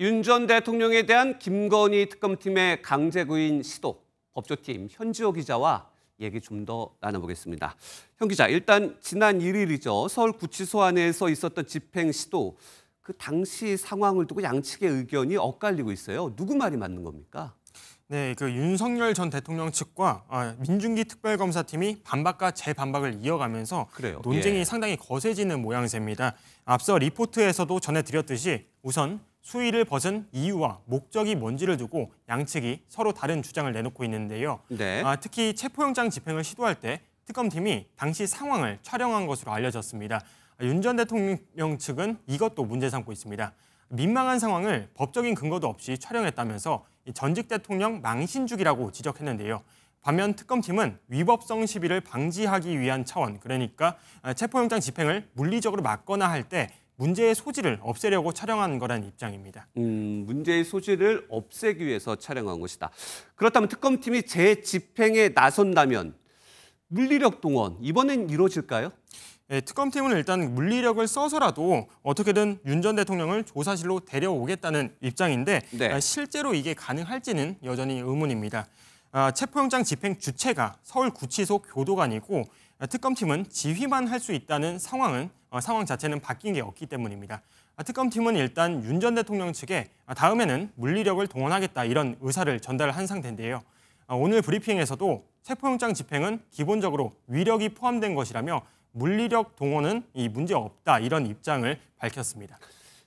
윤 전 대통령에 대한 김건희 특검팀의 강제 구인 시도, 법조팀 현지호 기자와 얘기 좀 더 나눠보겠습니다. 현 기자, 일단 지난 1일이죠. 서울구치소 안에서 있었던 집행 시도, 그 당시 상황을 두고 양측의 의견이 엇갈리고 있어요. 누구 말이 맞는 겁니까? 네, 윤석열 전 대통령 측과 민중기 특별검사팀이 반박과 재반박을 이어가면서 그래요. 논쟁이 상당히 거세지는 모양새입니다. 앞서 리포트에서도 전해드렸듯이 우선 수위를 벗은 이유와 목적이 뭔지를 두고 양측이 서로 다른 주장을 내놓고 있는데요. 네. 특히 체포영장 집행을 시도할 때 특검팀이 당시 상황을 촬영한 것으로 알려졌습니다. 윤 전 대통령 측은 이것도 문제 삼고 있습니다. 민망한 상황을 법적인 근거도 없이 촬영했다면서 전직 대통령 망신주기라고 지적했는데요. 반면 특검팀은 위법성 시비를 방지하기 위한 차원, 그러니까 체포영장 집행을 물리적으로 막거나 할 때 문제의 소지를 없애려고 촬영한 거란 입장입니다. 문제의 소지를 없애기 위해서 촬영한 것이다. 그렇다면 특검팀이 재집행에 나선다면 물리력 동원, 이번엔 이루어질까요? 네, 특검팀은 일단 물리력을 써서라도 어떻게든 윤 전 대통령을 조사실로 데려오겠다는 입장인데 네. 실제로 이게 가능할지는 여전히 의문입니다. 체포영장 집행 주체가 서울구치소 교도관이고 특검팀은 지휘만 할 수 있다는 상황 자체는 바뀐 게 없기 때문입니다. 특검팀은 일단 윤 전 대통령 측에 다음에는 물리력을 동원하겠다 이런 의사를 전달한 상태인데요. 오늘 브리핑에서도 체포영장 집행은 기본적으로 위력이 포함된 것이라며 물리력 동원은 문제 없다 이런 입장을 밝혔습니다.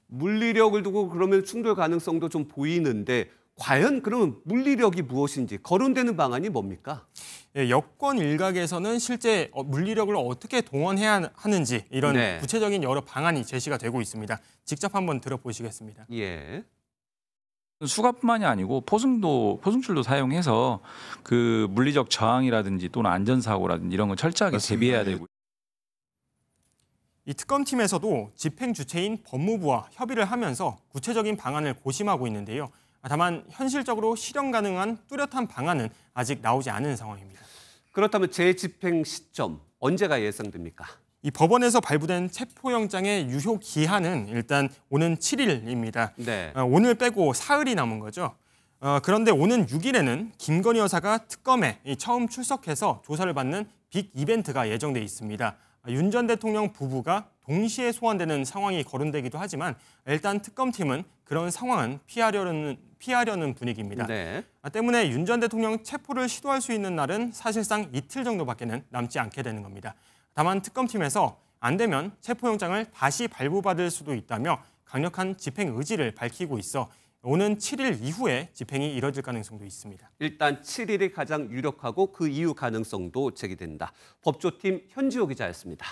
물리력을 두고 그러면 충돌 가능성도 좀 보이는데 과연 그러면 물리력이 무엇인지 거론되는 방안이 뭡니까? 예, 여권 일각에서는 실제 물리력을 어떻게 동원해야 하는지 이런 네. 구체적인 여러 방안이 제시가 되고 있습니다. 직접 한번 들어보시겠습니다. 예. 수갑뿐만이 아니고 포승줄도 사용해서 그 물리적 저항이라든지 또는 안전사고라든지 이런 걸 철저하게 대비해야 되고. 이 특검팀에서도 집행 주체인 법무부와 협의를 하면서 구체적인 방안을 고심하고 있는데요. 다만 현실적으로 실현 가능한 뚜렷한 방안은 아직 나오지 않은 상황입니다. 그렇다면 재집행 시점 언제가 예상됩니까? 이 법원에서 발부된 체포영장의 유효 기한은 일단 오는 7일입니다. 네. 오늘 빼고 사흘이 남은 거죠. 그런데 오는 6일에는 김건희 여사가 특검에 처음 출석해서 조사를 받는 빅 이벤트가 예정돼 있습니다. 윤 전 대통령 부부가 동시에 소환되는 상황이 거론되기도 하지만 일단 특검팀은 그런 상황은 피하려는 분위기입니다. 네. 때문에 윤 전 대통령 체포를 시도할 수 있는 날은 사실상 이틀 정도밖에는 남지 않게 되는 겁니다. 다만 특검팀에서 안 되면 체포영장을 다시 발부받을 수도 있다며 강력한 집행 의지를 밝히고 있어 오는 7일 이후에 집행이 이뤄질 가능성도 있습니다. 일단 7일이 가장 유력하고 그 이후 가능성도 제기된다. 법조팀 현지호 기자였습니다.